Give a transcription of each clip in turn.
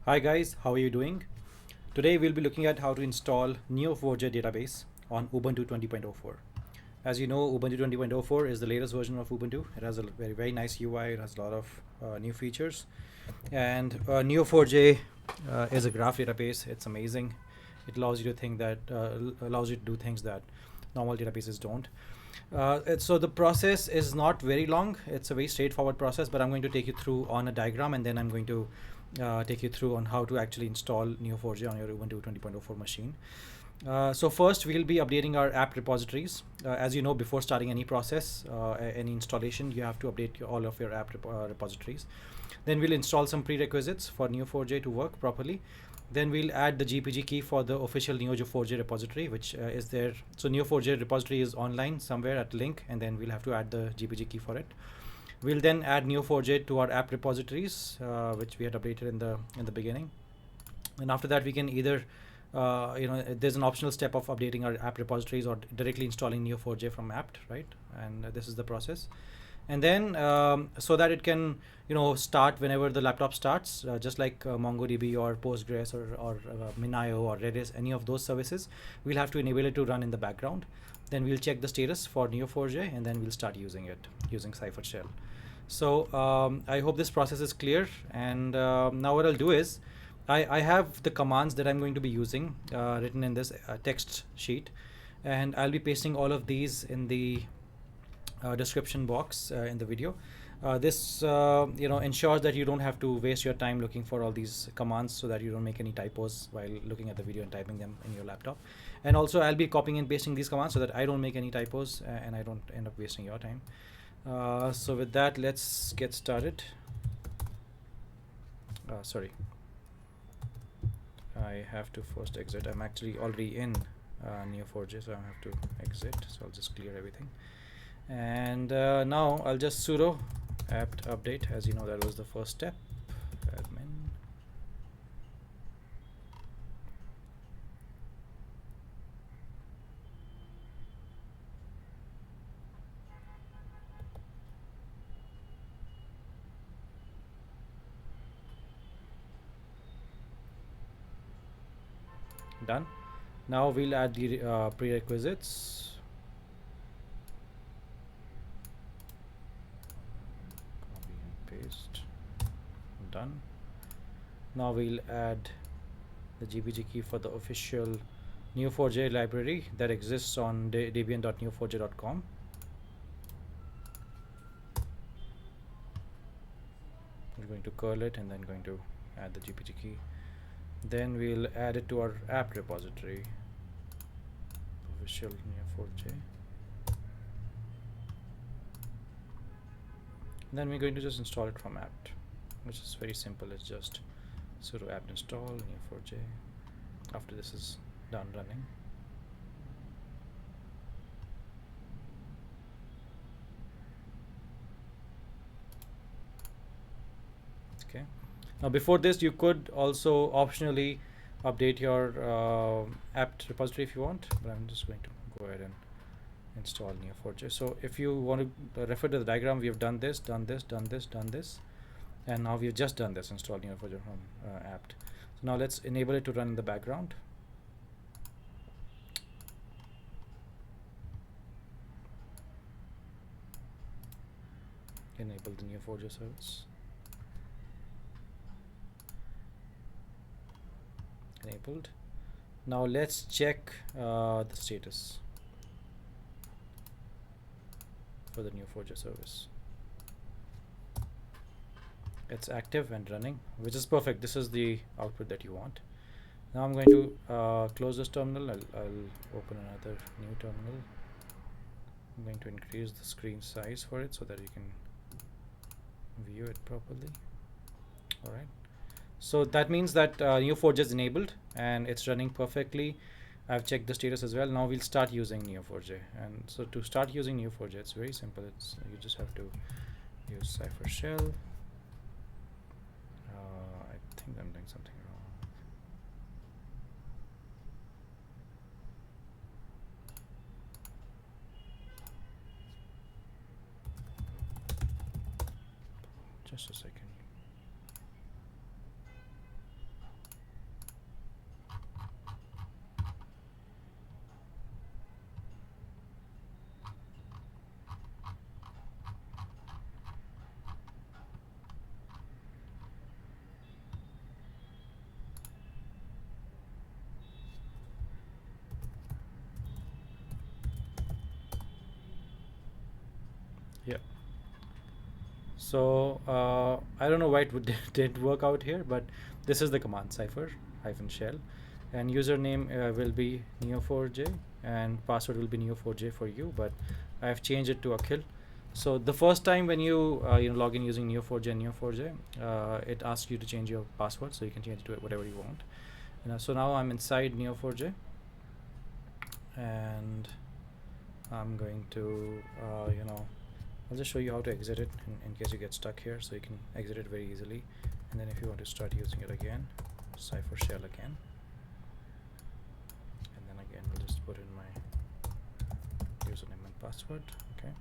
Hi guys, how are you doing? Today we'll be looking at how to install Neo4j database on Ubuntu 20.04. As you know, Ubuntu 20.04 is the latest version of Ubuntu. It has a very nice UI. It has a lot of new features. And Neo4j is a graph database. It's amazing. It allows you to do things that normal databases don't. So the process is not very long. It's a very straightforward process, but I'm going to take you through on a diagram, and then I'm going to take you through on how to actually install Neo4j on your Ubuntu 20.04 machine. So first, we'll be updating our app repositories. As you know, before starting any process, any installation, you have to update all of your app repositories. Then we'll install some prerequisites for Neo4j to work properly. Then we'll add the GPG key for the official Neo4j repository, which is there. So Neo4j repository is online somewhere at link, and then we'll have to add the GPG key for it. We'll then add Neo4j to our app repositories, which we had updated in the beginning. And after that, we can either there's an optional step of updating our app repositories or directly installing Neo4j from apt, right? And this is the process. And then so that it can start whenever the laptop starts, just like MongoDB or Postgres or Minio or Redis, any of those services, we'll have to enable it to run in the background. Then we'll check the status for Neo4j, and then we'll start using it using cypher-shell. So I hope this process is clear. And now what I'll do is I have the commands that I'm going to be using written in this text sheet, and I'll be pasting all of these in the description box in the video. This ensures that you don't have to waste your time looking for all these commands, so that you don't make any typos while looking at the video and typing them in your laptop. And also I'll be copying and pasting these commands so that I don't make any typos and I don't end up wasting your time. So with that, let's get started. Sorry, I have to first exit. I'm actually already in Neo4j, so I have to exit. So I'll just clear everything. And now I'll just sudo apt update. As you know, that was the first step. Admin. Done. Now we'll add the prerequisites. Copy and paste. Done. Now we'll add the GPG key for the official Neo4j library that exists on debian.neo4j.com. We're going to curl it and then going to add the GPG key. Then we'll add it to our app repository, official Neo4j. Then we're going to just install it from apt, which is very simple. It's just sudo apt install Neo4j after this is done running. Okay. Now before this, you could also optionally update your apt repository if you want, but I'm just going to go ahead and install Neo4j. So if you want to refer to the diagram, we have done this, done this, done this, done this, and now we've just done this, install Neo4j from apt. So now let's enable it to run in the background. Enable the Neo4j service. Enabled. Now let's check the status for the Neo4j service. It's active and running, which is perfect. This is the output that you want. Now I'm going to close this terminal. I'll open another new terminal. I'm going to increase the screen size for it so that you can view it properly. All right. So that means that Neo4j is enabled and it's running perfectly. I've checked the status as well. Now we'll start using Neo4j. And so to start using Neo4j, it's very simple. You just have to use cypher-shell. I think I'm doing something wrong. Just a second. So I don't know why it didn't work out here, but this is the command cypher-shell, and username will be Neo4j, and password will be Neo4j for you, but I've changed it to Akhil. So the first time when you log in using Neo4j and Neo4j, it asks you to change your password, so you can change it to whatever you want. So now I'm inside Neo4j, and I'm going to I'll just show you how to exit it in case you get stuck here, so you can exit it very easily. And then if you want to start using it again, cypher-shell again, and then again we'll just put in my username and password. Okay,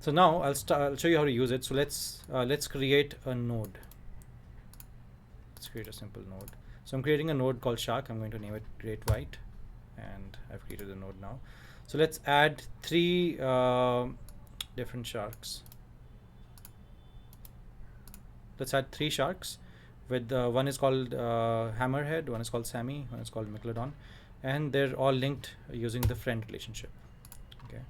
so now I'll show you how to use it. So let's create a node. Let's create a simple node. So I'm creating a node called shark. I'm going to name it Great White, and I've created the node now. So let's add 3 different sharks. Let's add 3 sharks. With one is called Hammerhead, one is called Sammy, one is called Megalodon, and they're all linked using the friend relationship. Okay.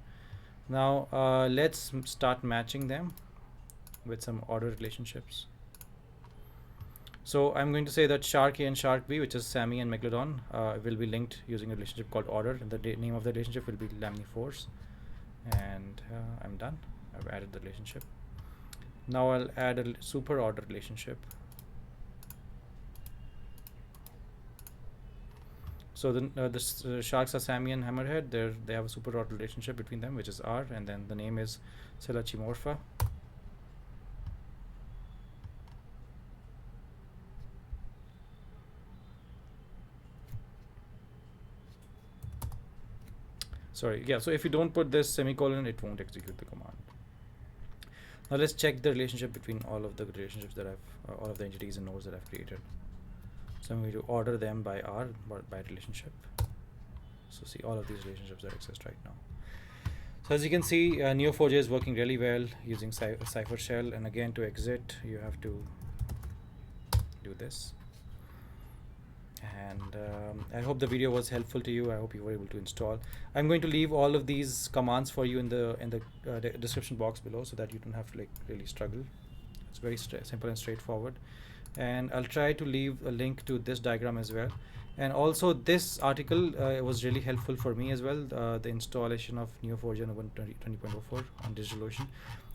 Now let's start matching them with some order relationships. So I'm going to say that shark A and shark B, which is Sammy and Megalodon, will be linked using a relationship called order, and the name of the relationship will be Lamniforce. And I'm done. I've added the relationship. Now I'll add a super order relationship. So the sharks are Sammy and Hammerhead. They have a super order relationship between them, which is R, and then the name is Selachimorpha. Sorry, yeah, so if you don't put this semicolon, it won't execute the command. Now let's check the relationship between all of the relationships that all of the entities and nodes that I've created. So I'm going to order them by R, by relationship. So see all of these relationships that exist right now. So as you can see, Neo4j is working really well using cypher-shell, and again, to exit, you have to do this. And I hope the video was helpful to you. I hope you were able to install. I'm going to leave all of these commands for you in the description box below, so that you don't have to really struggle. It's very simple and straightforward. And I'll try to leave a link to this diagram as well. And also this article was really helpful for me as well, the installation of Neo4j on Ubuntu 20.04 on DigitalOcean.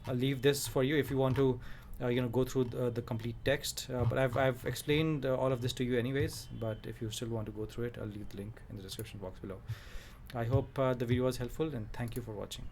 I'll leave this for you if you want to go through the complete text, but I've explained all of this to you anyways, but if you still want to go through it, I'll leave the link in the description box below. I hope the video was helpful, and thank you for watching.